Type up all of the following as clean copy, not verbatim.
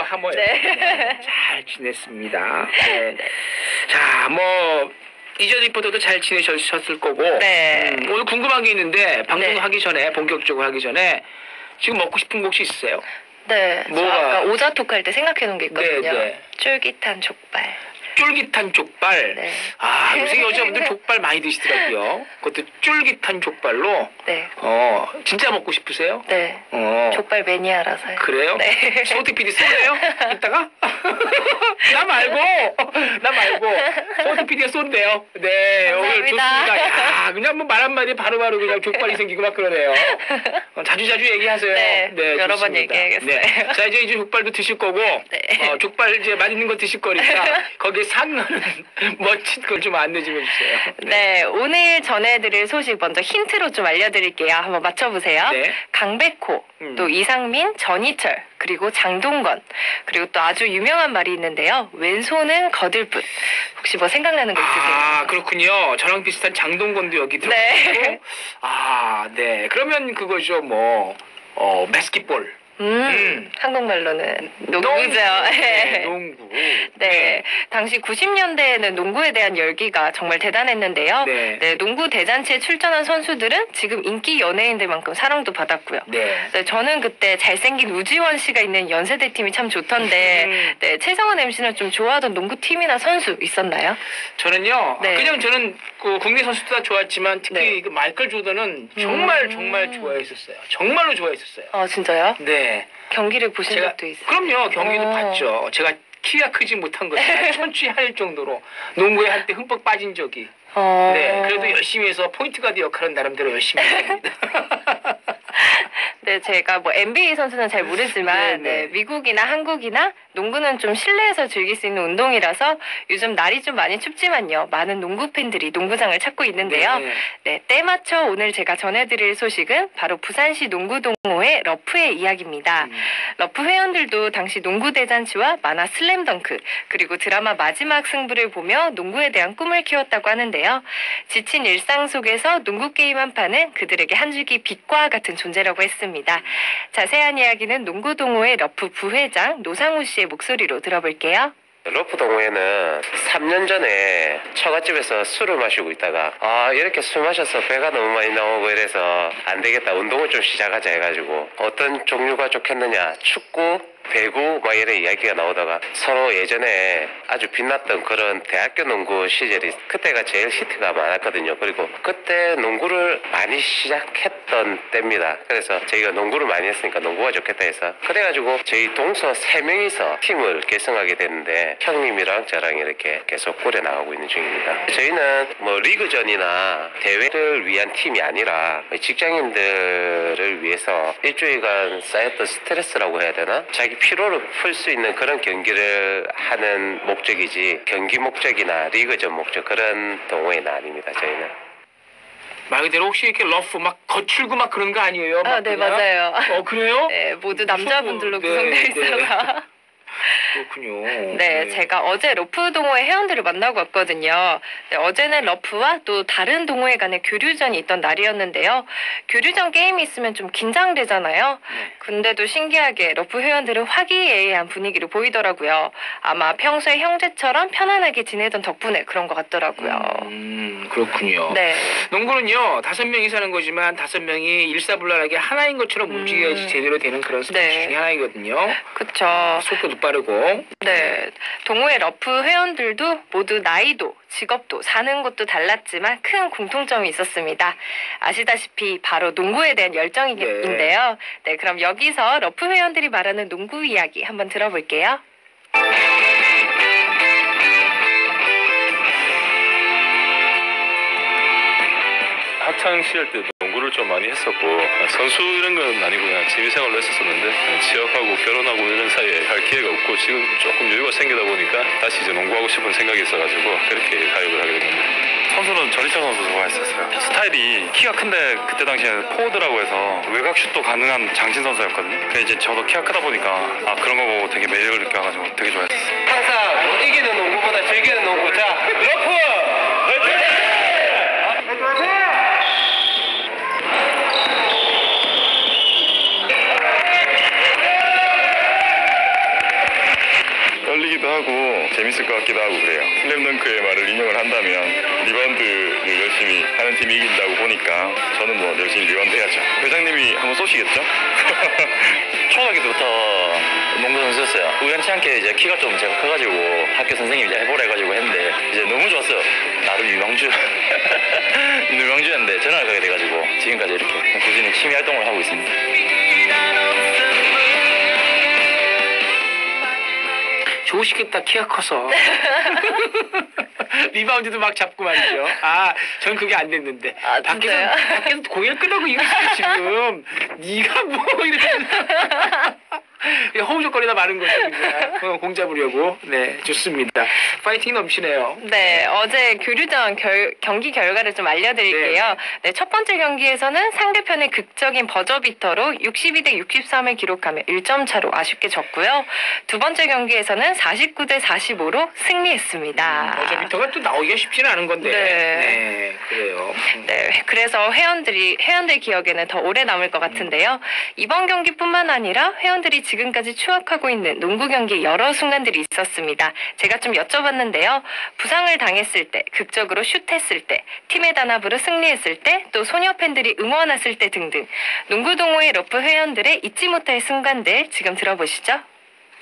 하모요. 네. 네, 잘 지냈습니다. 네. 자, 뭐 이전 리포터도 잘 지내셨을 거고. 네. 오늘 궁금한 게 있는데 방송하기 네. 전에 본격적으로 하기 전에 지금 먹고 싶은 거 혹시 있으세요? 네. 뭐가? 저 아까 오자톡 할 때 생각해 놓은 게 있거든요. 네. 쫄깃한 족발. 쫄깃한 족발. 네. 아, 요새 여자분들 족발 많이 드시더라고요. 그것도 쫄깃한 족발로. 네. 진짜 먹고 싶으세요? 네. 족발 매니아라서요. 그래요? 네. 소태 PD 쏠래요? 이따가? 나 말고. 소태 PD가 쏜대요. 네, 오늘 감사합니다. 좋습니다. 야, 그냥 뭐 말 한마디 바로바로 그냥 족발이 생기고 막 그러네요. 자주자주 얘기하세요. 네, 여러 번 좋습니다. 얘기하겠어요. 네. 자, 이제 족발도 드실 거고, 네. 족발 이제 맛있는 거 드실 거니까, 거기에 상하는 멋진 걸 좀 안내 좀 해주세요. 네, 오늘 전해드릴 소식 먼저 힌트로 좀 알려드릴게요. 한번 맞춰보세요. 네. 강백호, 또 이상민, 전희철, 그리고 장동건, 그리고 또 아주 유명한 말이 있는데요. 왼손은 거들 뿐. 혹시 뭐 생각나는 거 있으세요? 아, 그렇군요. 저랑 비슷한 장동건도 여기 들어있고. 네. 아, 네. 그러면 그거죠, 바스켓볼. 한국말로는 농구죠. 네, 농구. 네, 당시 90년대에는 농구에 대한 열기가 정말 대단했는데요. 네. 네, 농구 대잔치에 출전한 선수들은 지금 인기 연예인들만큼 사랑도 받았고요. 네. 네, 저는 그때 잘생긴 우지원 씨가 있는 연세대 팀이 참 좋던데, 네, 최성원 MC는 좀 좋아하던 농구팀이나 선수 있었나요? 저는요, 네. 그냥 저는 그 국내 선수도 다 좋았지만 특히 네. 그 마이클 조던은 정말 좋아했었어요. 정말로 좋아했었어요. 아, 진짜요? 네. 경기를 보신 적도 있어요? 그럼요, 경기도 봤죠. 제가 키가 크지 못한 것이 천추할 정도로 농구에 한때 흠뻑 빠진 적이. 네, 그래도 열심히 해서 포인트 가드 역할은 나름대로 열심히 했습니다. 네, 제가 뭐 NBA 선수는 잘 모르지만 네, 미국이나 한국이나 농구는 좀 실내에서 즐길 수 있는 운동이라서 요즘 날이 좀 많이 춥지만요. 많은 농구 팬들이 농구장을 찾고 있는데요. 네, 때 맞춰 오늘 제가 전해드릴 소식은 바로 부산시 농구동호회 러프의 이야기입니다. 러프 회원들도 당시 농구 대잔치와 만화 슬램덩크 그리고 드라마 마지막 승부를 보며 농구에 대한 꿈을 키웠다고 하는데요. 지친 일상 속에서 농구 게임 한 판은 그들에게 한 줄기 빛과 같은 존재라고 했습니다. 자세한 이야기는 농구동호회 러프 부회장 노상우 씨의 목소리로 들어볼게요. 러프 동호회는 3년 전에 처갓집에서 술을 마시고 있다가 이렇게 술 마셔서 배가 너무 많이 나오고 이래서 안 되겠다, 운동을 좀 시작하자 해가지고 어떤 종류가 좋겠느냐, 축구, 배구 막 이런 이야기가 나오다가 서로 예전에 아주 빛났던 그런 대학교 농구 시절이 그때가 제일 히트가 많았거든요. 그리고 그때 농구를 많이 시작했던 때입니다. 그래서 저희가 농구를 많이 했으니까 농구가 좋겠다 해서 그래가지고 저희 동서 3명이서 팀을 결성하게 됐는데 형님이랑 저랑 이렇게 계속 꾸려나가고 있는 중입니다. 저희는 뭐 리그전이나 대회를 위한 팀이 아니라 직장인들을 위해서 일주일간 쌓였던 스트레스라고 해야 되나? 자기 피로를 풀 수 있는 그런 경기를 하는 목적이지 경기 목적이나 리그전 목적 그런 동호회는 아닙니다. 저희는. 말 그대로 혹시 이렇게 러프 막 거칠고 막 그런 거 아니에요? 아, 네, 맞아요. 그래요? 네, 모두 남자분들로 구성되어 있어서. 그렇군요. 네, 제가 어제 러프 동호회 회원들을 만나고 왔거든요. 네, 어제는 러프와 또 다른 동호회 간의 교류전이 있던 날이었는데요. 교류전 게임이 있으면 좀 긴장되잖아요. 근데도 신기하게 러프 회원들은 화기애애한 분위기를 보이더라고요. 아마 평소에 형제처럼 편안하게 지내던 덕분에 그런 것 같더라고요. 그렇군요. 네. 농구는요, 5명이 사는 거지만 5명이 일사불란하게 하나인 것처럼 움직여야지 제대로 되는 그런 스포츠 중에 하나이거든요. 그쵸. 속도도 빠르고. 네. 동호회 러프 회원들도 모두 나이도 직업도 사는 곳도 달랐지만 큰 공통점이 있었습니다. 아시다시피 바로 농구에 대한 열정인데요. 네, 그럼 여기서 러프 회원들이 말하는 농구 이야기 한번 들어볼게요. 학창 시절 때 농구를 좀 많이 했었고 선수 이런 건 아니고 그냥 취미생활로 했었었는데 취업하고 결혼하고 이런 사이에 할 기회가 없고 지금 조금 여유가 생기다 보니까 다시 이제 농구하고 싶은 생각이 있어가지고 그렇게 가입을 하게 된 겁니다. 선수는 전희철 선수 좋아했었어요. 스타일이 키가 큰데 그때 당시에 포워드라고 해서 외곽 슛도 가능한 장신 선수였거든요. 근데 이제 저도 키가 크다 보니까 그런 거 보고 되게 매력을 느껴가지고 되게 좋아했었어요. 항상 이기는 농구보다 즐기는 농구. 자, 러프! 힘들기도 하고 재밌을 것 같기도 하고 그래요. 슬램덩크의 말을 인용을 한다면 리바운드를 열심히 하는 팀이 이긴다고 보니까 저는 뭐 열심히 리바운드 해야죠. 회장님이 한번 쏘시겠죠? 초등학교 때부터 농구 선수였어요. 우연치 않게 이제 키가 좀 제가 커가지고 학교 선생님이 이제 해보라 해가지고 했는데 이제 너무 좋았어요. 나름 유망주 유망주였는데 전화를 가게 돼가지고 지금까지 이렇게 꾸준히 취미 활동을 하고 있습니다. 좋으시겠다, 키가 커서. 리바운드도 막 잡고 말이죠. 아, 전 그게 안 됐는데. 아, 진짜요? 밖에서 고개를 끄덕고 이거 있어, 지금. 네가 뭐, 이러면서. 허우적거리다 마는 거죠, 그냥. 공 잡으려고. 네, 좋습니다. 파이팅 넘치네요. 네, 어제 교류전 경기 결과를 좀 알려드릴게요. 네, 첫 번째 경기에서는 상대편의 극적인 버저비터로 62대 63을 기록하며 1점 차로 아쉽게 졌고요. 두 번째 경기에서는 49대 45로 승리했습니다. 버저비터가 또 나오기가 쉽지는 않은 건데. 네. 그래요. 네, 그래서 회원들 기억에는 더 오래 남을 것 같은데요. 이번 경기뿐만 아니라 회원들이 지금까지 추억하고 있는 농구 경기의 여러 순간들이 있었습니다. 제가 좀 여쭤봤는데요. 부상을 당했을 때, 극적으로 슛했을 때, 팀의 단합으로 승리했을 때, 또 소녀 팬들이 응원했을 때 등등 농구 동호회 러프 회원들의 잊지 못할 순간들 지금 들어보시죠.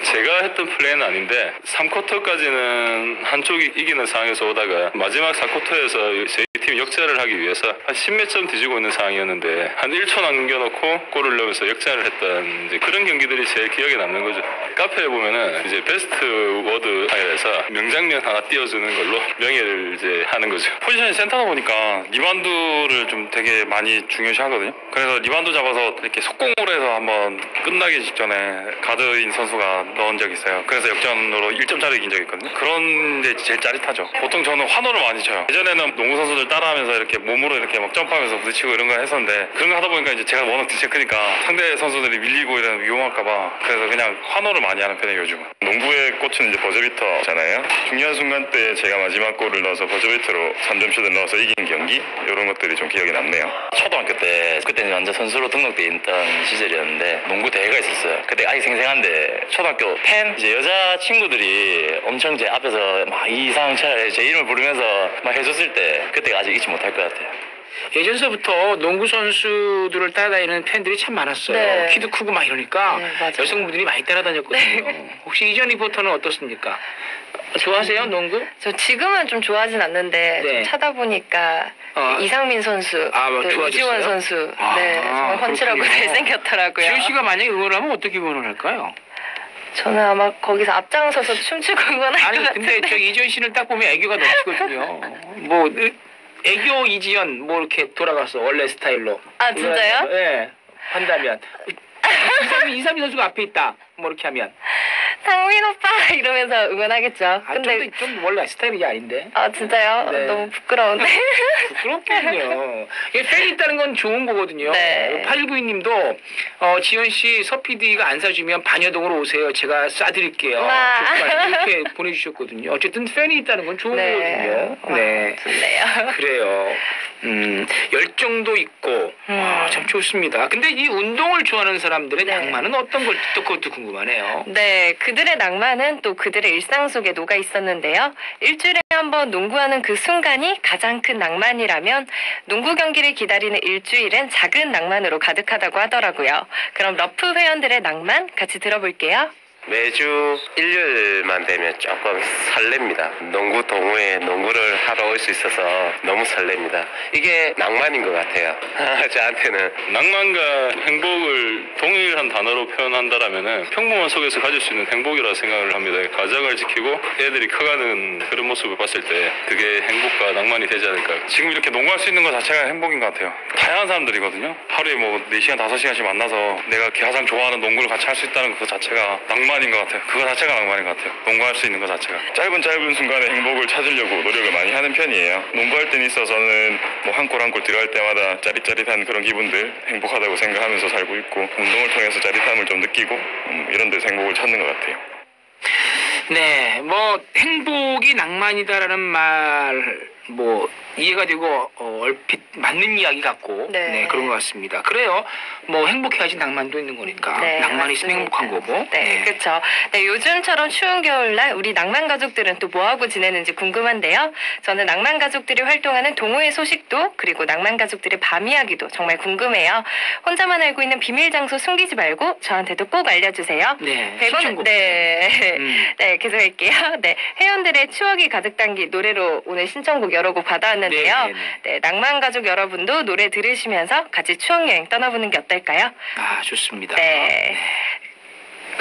제가 했던 플레이는 아닌데 3쿼터까지는 한쪽이 이기는 상황에서 오다가 마지막 4쿼터에서 저희 팀이 역전을 하기 위해서 한 10몇 점 뒤지고 있는 상황이었는데 한 1초 남겨놓고 골을 넣으면서 역전을 했던 이제 그런 경기들이 제일 기억에 남는 거죠. 카페에 보면은 이제 베스트 워드 하에서 명장면 하나 띄워주는 걸로 명예를 이제 하는 거죠. 포지션이 센터다 보니까 리바운드를 좀 되게 많이 중요시 하거든요. 그래서 리바운드 잡아서 이렇게 속공으로 해서 한번 끝나기 직전에 가드인 선수가 넣은 적이 있어요. 그래서 역전으로 1점짜리 이긴 적이 있거든요. 그런데 제일 짜릿하죠. 보통 저는 환호를 많이 쳐요. 예전에는 농구 선수들 따라하면서 이렇게 몸으로 이렇게 막 점프하면서 부딪히고 이런 거 했었는데 그런 거 하다 보니까 이제 제가 워낙 덩치가 크니까 상대 선수들이 밀리고 이러면 위험할까봐 그래서 그냥 환호를 많이 하는 편이에요, 요즘은. 농구의 꽃은 이제 버저비터잖아요. 중요한 순간 때 제가 마지막 골을 넣어서 버저비터로 3점슛을 넣어서 이긴 경기 이런 것들이 좀 기억에 남네요. 초등학교 때 그때는 완전 선수로 등록돼 있던 시절이었는데 농구 대회가 있었어요. 그때 아직 생생한데 초등학교 팬 이제 여자 친구들이 엄청 제 앞에서 막 이상철 제 이름을 부르면서 막 해줬을 때 그때가 아직 잊지 못할 것 같아요. 예전서부터 농구 선수들을 따라다니는 팬들이 참 많았어요. 네. 키도 크고 막 이러니까 네, 맞아요. 여성분들이 많이 따라다녔거든요. 혹시 이전 리포터는 어떻습니까? 좋아하세요, 농구? 저 지금은 좀 좋아하진 않는데 네. 좀 찾아보니까 이상민 선수, 아, 뭐 네, 좋아졌어요? 우지원 선수, 아, 네, 정말 훤칠하고 그렇군요. 잘생겼더라고요. 지효 씨가 만약에 응원을 하면 어떻게 응원을 할까요? 저는 아마 거기서 앞장서서 춤추고 응원할 아니 것 근데 같은데. 저 이지연 씨를 딱 보면 애교가 넘치거든요. 뭐 애교 이지연 뭐 이렇게 돌아갔어 원래 스타일로. 아, 진짜요? 네. 한다면 이상민 선수가 앞에 있다. 뭐 이렇게 하면. 상민 오빠 이러면서 응원하겠죠. 아, 근데 좀 원래 스타일이 아닌데. 아 진짜요? 네. 너무 부끄러운데. 부끄럽군요. 이게 팬이 있다는 건 좋은 거거든요. 네. 8192님도 지현 씨 서PD가 안 사주면 반여동으로 오세요. 제가 쏴드릴게요. 와. 이렇게 보내주셨거든요. 어쨌든 팬이 있다는 건 좋은 네. 거거든요. 와, 네. 좋네요. 그래요. 열정도 있고 참 좋습니다. 근데 이 운동을 좋아하는 사람들의 네. 낭만은 어떤 걸지 또 그것도 궁금하네요. 네, 그들의 낭만은 또 그들의 일상 속에 녹아 있었는데요. 일주일에 한 번 농구하는 그 순간이 가장 큰 낭만이라면 농구 경기를 기다리는 일주일은 작은 낭만으로 가득하다고 하더라고요. 그럼 러프 회원들의 낭만 같이 들어볼게요. 매주 일요일만 되면 조금 설렙니다. 농구 동호회 농구를 하러 올 수 있어서 너무 설렙니다. 이게 낭만인 것 같아요. 저한테는. 낭만과 행복을 동일한 단어로 표현한다라면은 평범한 속에서 가질 수 있는 행복이라 생각을 합니다. 가정을 지키고 애들이 커가는 그런 모습을 봤을 때 그게 행복과 낭만이 되지 않을까. 지금 이렇게 농구할 수 있는 것 자체가 행복인 것 같아요. 다양한 사람들이거든요. 하루에 뭐 4시간, 5시간씩 만나서 내가 가장 좋아하는 농구를 같이 할 수 있다는 것 자체가 낭만인 것 같아요. 그거 자체가 낭만인 것 같아요. 농구할 수 있는 것 자체가. 짧은 순간에 행복을 찾으려고 노력을 많이 하는 편이에요. 농구할 때 있어서는 뭐 한 골 한 골 들어갈 때마다 짜릿짜릿한 그런 기분들 행복하다고 생각하면서 살고 있고 운동을 통해서 짜릿함을 좀 느끼고 이런 데서 행복을 찾는 것 같아요. 네, 뭐 행복이 낭만이다라는 말 뭐 이해가 되고 얼핏 맞는 이야기 같고 네. 네, 그런 것 같습니다. 그래요. 뭐 행복해야지 낭만도 있는 거니까 네, 낭만이 있으면 행복한 거고. 네, 그렇죠. 네, 요즘처럼 추운 겨울날 우리 낭만 가족들은 또 뭐 하고 지내는지 궁금한데요. 저는 낭만 가족들이 활동하는 동호회 소식도 그리고 낭만 가족들의 밤 이야기도 정말 궁금해요. 혼자만 알고 있는 비밀 장소 숨기지 말고 저한테도 꼭 알려주세요. 네. 100원 신청곡. 네. 음. 네, 계속할게요. 네, 회원들의 추억이 가득 담긴 노래로 오늘 신청곡 여러 곡 받아왔는데요. 네, 네, 네. 네, 낭만 가족 여러분도 노래 들으시면서 같이 추억 여행 떠나보는 게 어떨까요? 아 좋습니다. 네.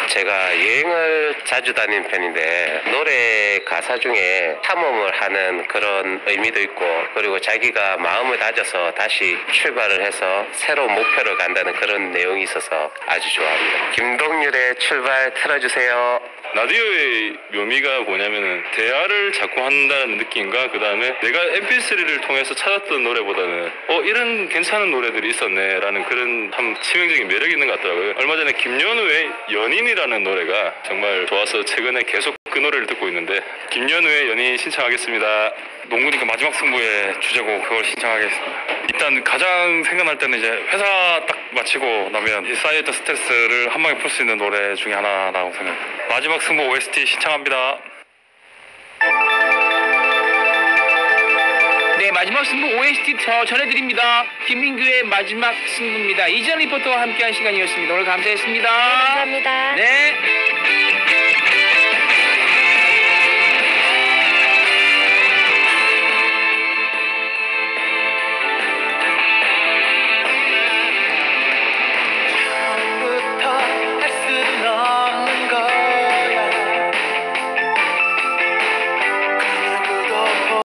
제가 여행을 자주 다니는 편인데 노래 가사 중에 탐험을 하는 그런 의미도 있고 그리고 자기가 마음을 다져서 다시 출발을 해서 새로운 목표를 간다는 그런 내용이 있어서 아주 좋아합니다. 김동률의 출발 틀어주세요. 라디오의 묘미가 뭐냐면은 대화를 자꾸 한다는 느낌과 그 다음에 내가 mp3를 통해서 찾았던 노래보다는 이런 괜찮은 노래들이 있었네라는 그런 참 치명적인 매력이 있는 것 같더라고요. 얼마 전에 김연우의 연인이라는 노래가 정말 좋아서 최근에 계속 그 노래를 듣고 있는데 김연우의 연인 신청하겠습니다. 농구니까 마지막 승부의 주제곡 그걸 신청하겠습니다. 일단 가장 생각날 때는 이제 회사 딱 마치고 나면 이 쌓여있던 스트레스를 한 방에 풀 수 있는 노래 중에 하나라고 생각합니다. 마지막 승부 OST 신청합니다. 네, 마지막 승부 OST 전해드립니다. 김민규의 마지막 승부입니다. 이전 리포터와 함께한 시간이었습니다. 오늘 감사했습니다. 감사합니다. 네.